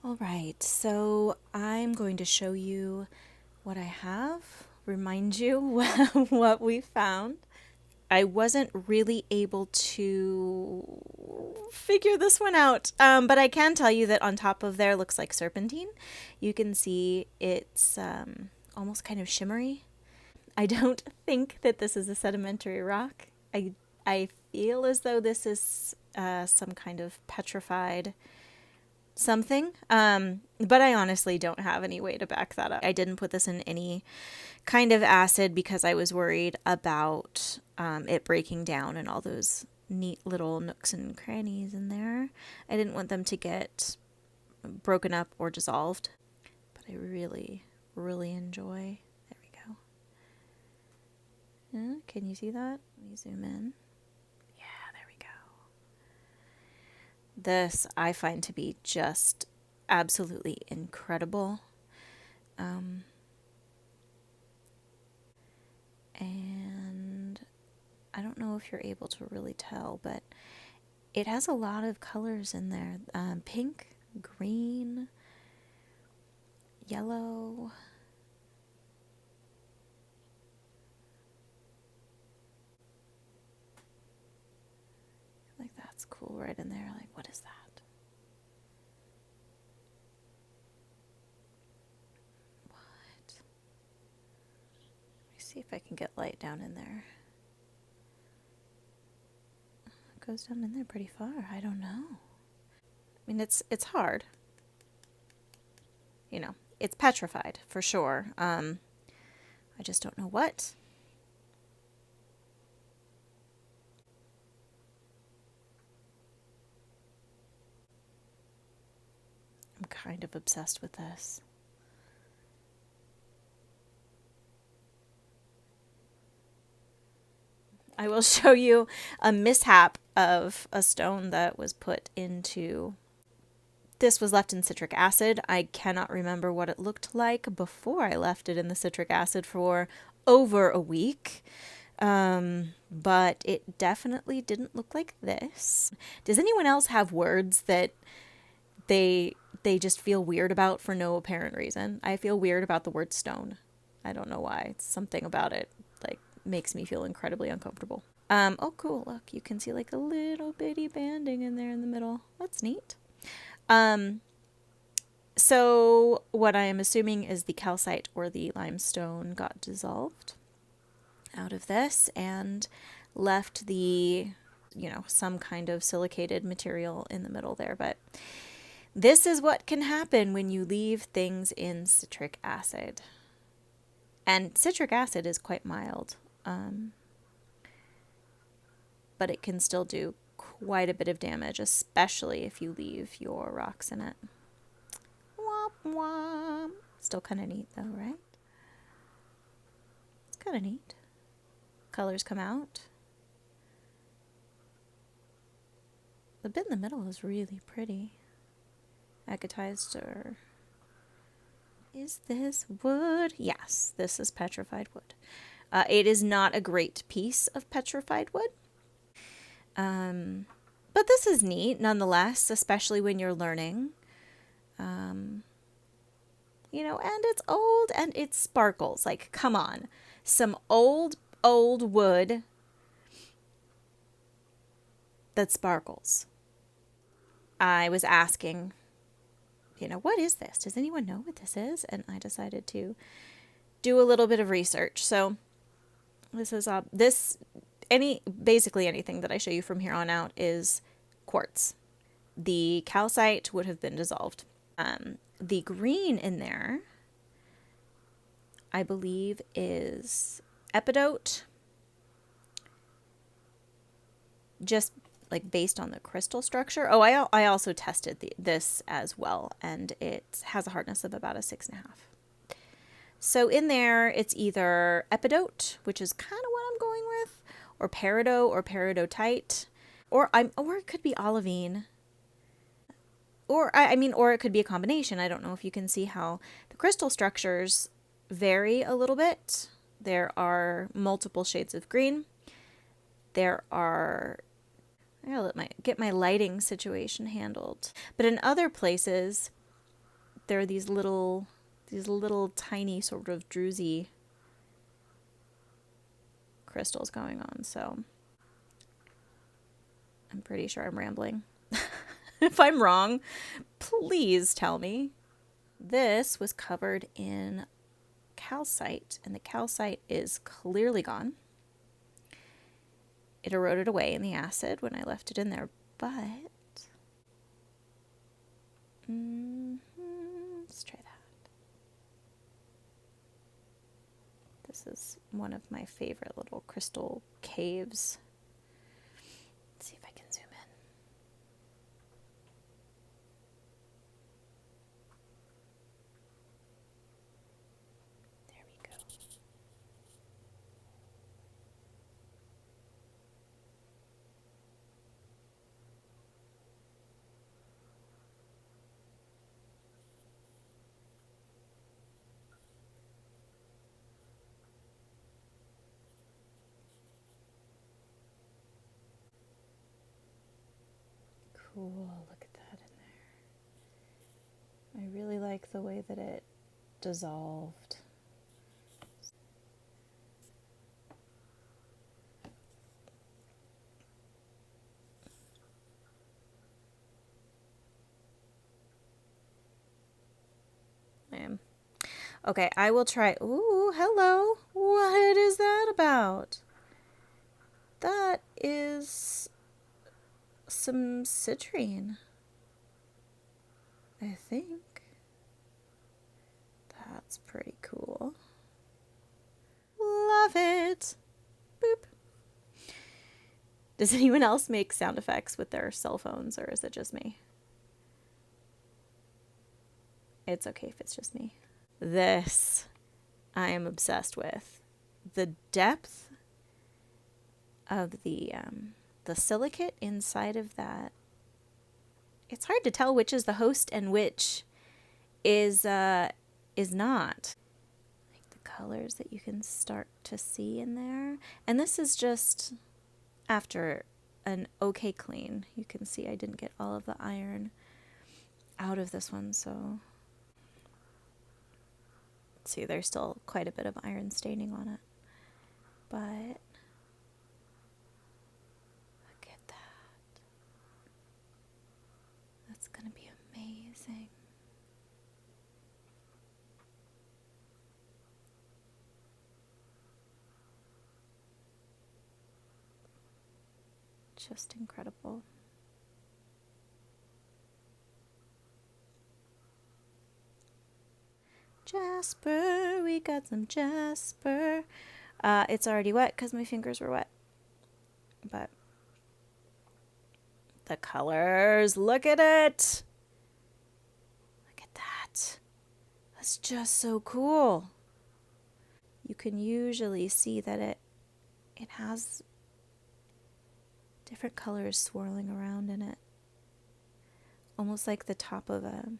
All right, so I'm going to show you what I have, remind you what we found. I wasn't really able to figure this one out, but I can tell you that on top of there looks like serpentine. You can see it's almost kind of shimmery. I don't think that this is a sedimentary rock. I feel as though this is some kind of petrified something. But I honestly don't have any way to back that up. I didn't put this in any kind of acid because I was worried about it breaking down and all those neat little nooks and crannies in there. I didn't want them to get broken up or dissolved. But I really, really enjoy. There we go. Yeah, can you see that? Let me zoom in. Yeah, there we go. This I find to be just absolutely incredible. Um, and I don't know if you're able to really tell, but it has a lot of colors in there. Pink, green, yellow. Like that's cool right in there. Like, what is that? What? Let me see if I can get light down in there. It goes down in there pretty far. I don't know. I mean, it's hard. You know, it's petrified for sure. I just don't know what. I'm kind of obsessed with this. I will show you a mishap of a stone that was put into. This was left in citric acid. I cannot remember what it looked like before I left it in the citric acid for over a week. But it definitely didn't look like this. Does anyone else have words that they just feel weird about for no apparent reason? I feel weird about the word stone. I don't know why. It's something about it like makes me feel incredibly uncomfortable. Oh cool, look, you can see like a little bitty banding in there in the middle. That's neat. Um, so what I am assuming is the calcite or the limestone got dissolved out of this and left the, some kind of silicated material in the middle there. But this is what can happen when you leave things in citric acid. And citric acid is quite mild, but it can still do quite a bit of damage, especially if you leave your rocks in it. Womp womp. Still kind of neat though, right? It's kind of neat. Colors come out. The bit in the middle is really pretty. Agmatized or... Is this wood? Yes, this is petrified wood. It is not a great piece of petrified wood. But this is neat nonetheless, especially when you're learning. And it's old and it sparkles. Like, come on. Some old wood that sparkles. I was asking, what is this? Does anyone know what this is? And I decided to do a little bit of research. So this is basically anything that I show you from here on out is quartz. The calcite would have been dissolved. The green in there, I believe, is epidote. Just like based on the crystal structure. Oh, I also tested this as well, and it has a hardness of about a 6.5. So in there, it's either epidote, which is kind of what I'm going with, or peridot or peridotite, or it could be olivine, or or it could be a combination. I don't know if you can see how the crystal structures vary a little bit. There are multiple shades of green. There are... I gotta get my lighting situation handled. But in other places, there are these little tiny sort of druzy crystals going on. So I'm pretty sure I'm rambling. If I'm wrong, please tell me. This was covered in calcite, and the calcite is clearly gone. It eroded away in the acid when I left it in there, but let's try that. This is one of my favorite little crystal caves. Let's see if I can zoom in. There we go. Cool, look at that in there. I really like the way that it dissolved. Okay, I will try. Ooh, hello. What is that about? That is some citrine, I think. That's pretty cool. Love it. Boop. Does anyone else make sound effects with their cell phones, or is it just me? It's okay if it's just me. This I am obsessed with. The depth of the silicate inside of that. It's hard to tell which is the host and which is not. Like the colors that you can start to see in there. And this is just after an okay clean. You can see I didn't get all of the iron out of this one, so see, there's still quite a bit of iron staining on it. But look at that. That's going to be amazing. Just incredible. Jasper, we got some jasper. It's already wet because my fingers were wet. But the colors, look at it. Look at that. That's just so cool. You can usually see that it has different colors swirling around in it. Almost like the top of a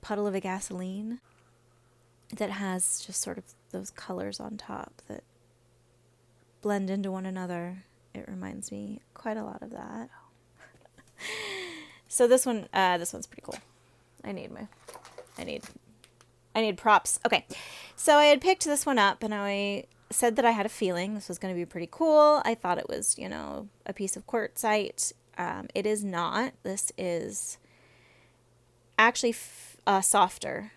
puddle of a gasoline that has just sort of those colors on top that blend into one another. It reminds me quite a lot of that. So this one's pretty cool. I need props. Okay. So I had picked this one up and I said that I had a feeling this was going to be pretty cool. I thought it was, a piece of quartzite. It is not. This is actually softer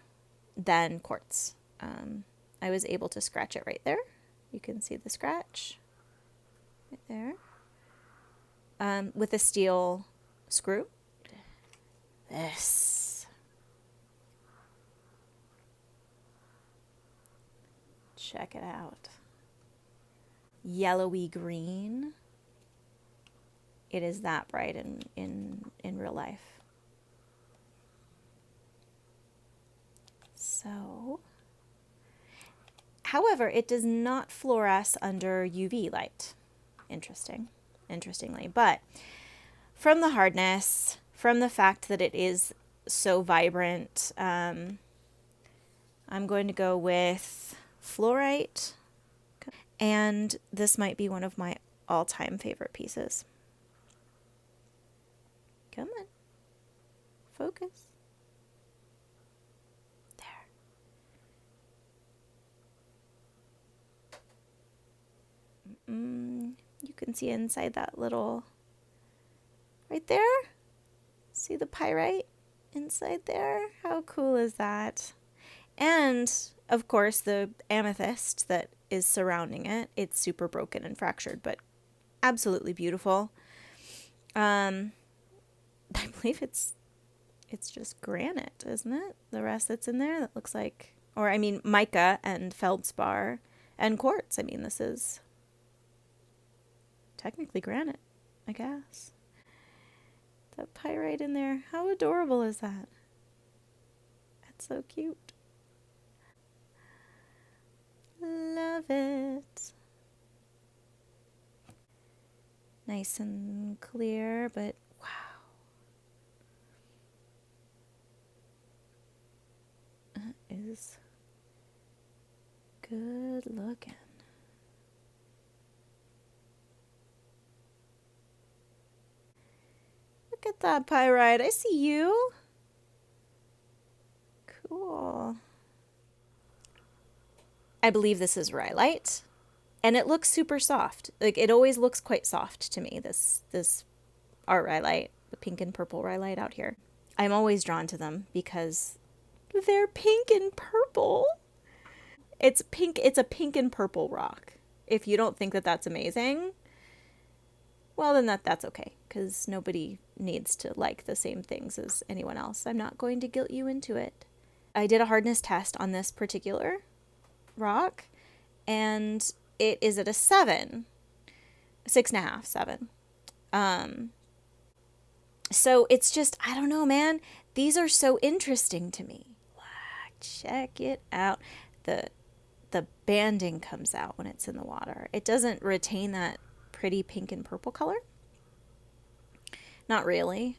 than quartz. I was able to scratch it right there. You can see the scratch right there. With a steel screw. This. Check it out. Yellowy green. It is that bright in real life. So, however, it does not fluoresce under UV light. Interestingly. But from the hardness, from the fact that it is so vibrant, I'm going to go with fluorite. And this might be one of my all-time favorite pieces. Come on. Focus. You can see inside that little, right there. See the pyrite inside there? How cool is that? And of course, the amethyst that is surrounding it. It's super broken and fractured, but absolutely beautiful. I believe it's just granite, isn't it? The rest that's in there that looks like, or I mean, mica and feldspar and quartz. I mean, this is technically granite, I guess. That pyrite in there. How adorable is that? That's so cute. Love it. Nice and clear, but wow. That is good looking. Look at that pyrite. I see you. Cool. I believe this is Rhyolite. And it looks super soft. Like, it always looks quite soft to me, this art Rhyolite, the pink and purple Rhyolite out here. I'm always drawn to them because they're pink and purple. It's pink. It's a pink and purple rock. If you don't think that that's amazing, well, then that's okay, because nobody needs to like the same things as anyone else. I'm not going to guilt you into it. I did a hardness test on this particular rock, and it is at a 7, 6.5, 7. So it's just, I don't know, man. These are so interesting to me. Check it out. The banding comes out when it's in the water. It doesn't retain that pretty pink and purple color. Not really.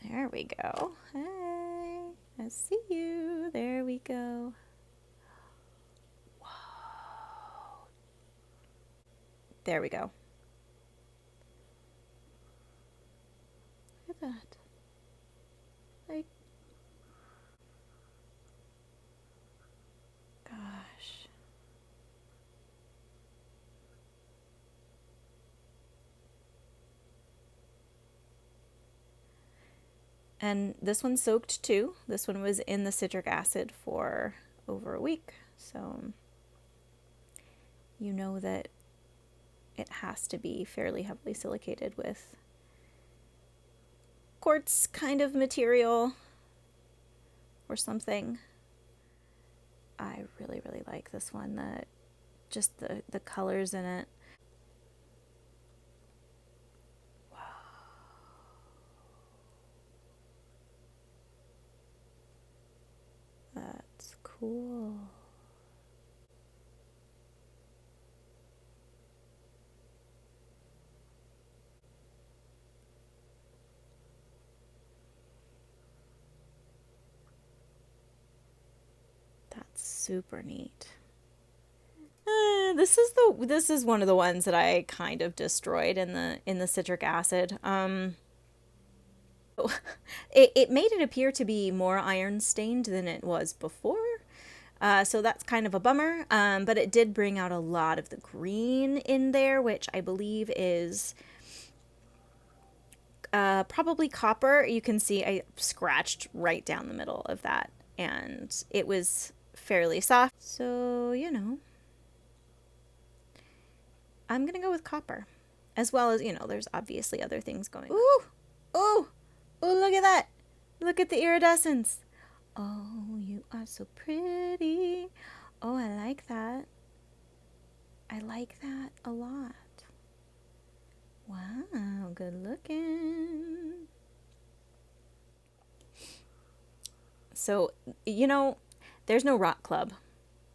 There we go. Hey, I see you. There we go. Whoa. There we go. Look at that. Like, gosh. And this one soaked too. This one was in the citric acid for over a week. So you know that it has to be fairly heavily silicated with quartz kind of material or something. I really, really like this one. Just the colors in it. Wow. That's cool. That's super neat. This is one of the ones that I kind of destroyed in the citric acid. It made it appear to be more iron stained than it was before. So that's kind of a bummer. But it did bring out a lot of the green in there, which I believe is probably copper. You can see I scratched right down the middle of that, and it was fairly soft. So, you know, I'm going to go with copper. As well as, you know, there's obviously other things going on. Ooh! Oh! Oh, look at that! Look at the iridescence. Oh, you are so pretty. Oh, I like that. I like that a lot. Wow, good looking. So, you know, there's no rock club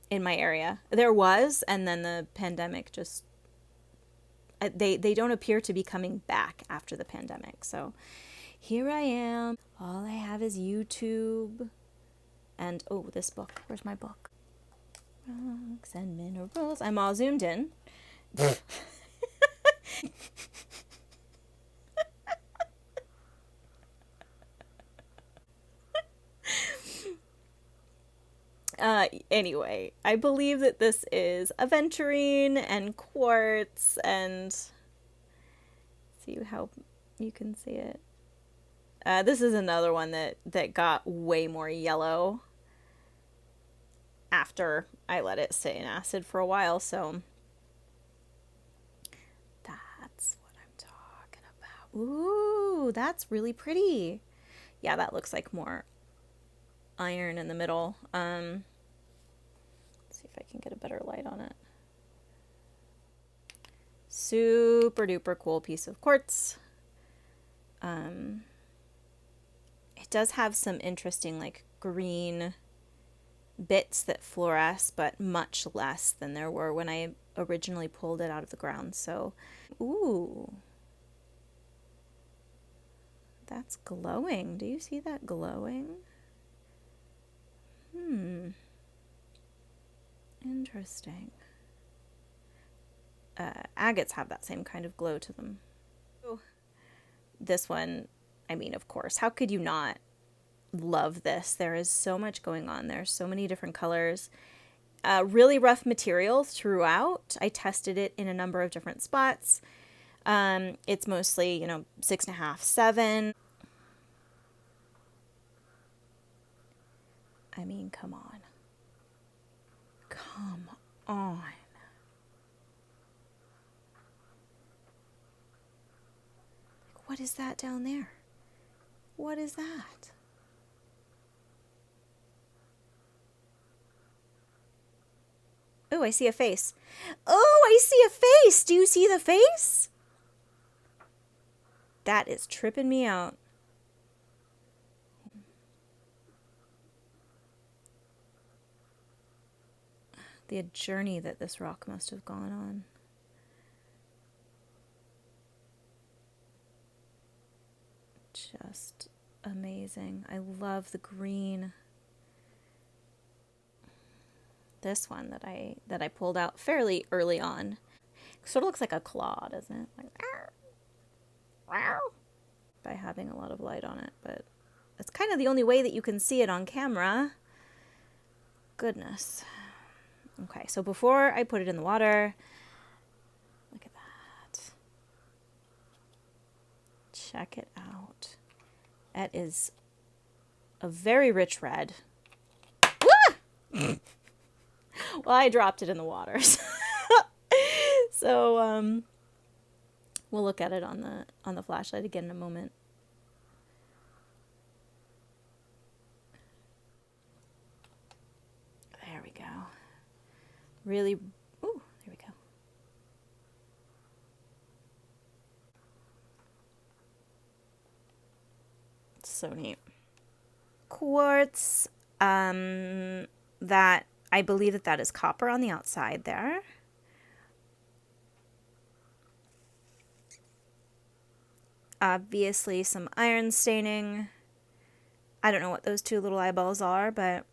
in my area. There was, and then the pandemic just they don't appear to be coming back after the pandemic. So, here I am. All I have is YouTube. And oh, this book. Where's my book? Rocks and minerals. I'm all zoomed in. Anyway, I believe that this is aventurine and quartz, and see how you can see it. This is another one that got way more yellow after I let it sit in acid for a while, so that's what I'm talking about. Ooh, that's really pretty. Yeah, that looks like more iron in the middle. Let's see if I can get a better light on it. Super duper cool piece of quartz. It does have some interesting like green bits that fluoresce, but much less than there were when I originally pulled it out of the ground. So, ooh, that's glowing. Do you see that glowing? Interesting. Agates have that same kind of glow to them. Oh. This one, I mean, of course, how could you not love this? There is so much going on. There's so many different colors. Really rough material throughout. I tested it in a number of different spots. It's mostly, 6.5, 7. I mean, come on. Come on. What is that down there? What is that? Oh, I see a face. Oh, I see a face. Do you see the face? That is tripping me out. The journey that this rock must have gone on. Just amazing. I love the green. This one that I pulled out fairly early on. Sort of looks like a claw, doesn't it? Like, by having a lot of light on it, but it's kind of the only way that you can see it on camera. Goodness. Okay, so before I put it in the water, look at that. Check it out. That is a very rich red. Well, I dropped it in the water. So we'll look at it on the flashlight again in a moment. There we go. Really, ooh, there we go. So neat. Quartz, that I believe that is copper on the outside there. Obviously some iron staining. I don't know what those two little eyeballs are, but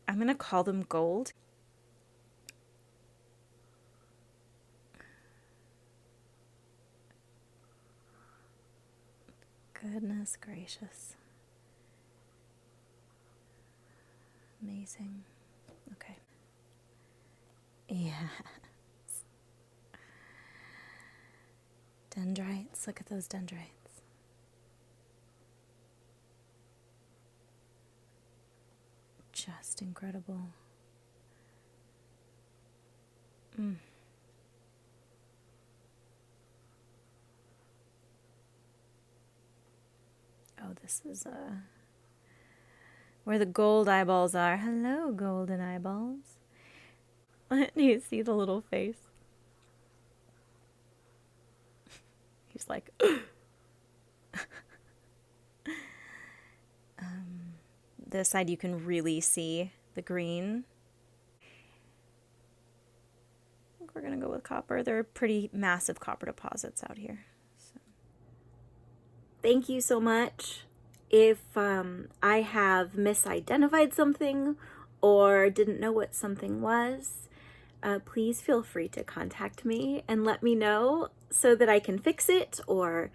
I'm going to call them gold. Goodness gracious. Amazing. Okay. Yes. Dendrites. Look at those dendrites. Just incredible. Oh, this is where the gold eyeballs are. Hello, golden eyeballs. Do you see the little face? He's like, this side you can really see the green. I think we're gonna go with copper. There are pretty massive copper deposits out here. So. Thank you so much. If I have misidentified something or didn't know what something was, please feel free to contact me and let me know so that I can fix it or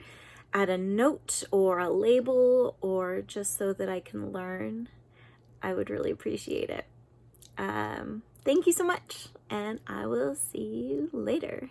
add a note or a label or just so that I can learn. I would really appreciate it. Thank you so much, and I will see you later.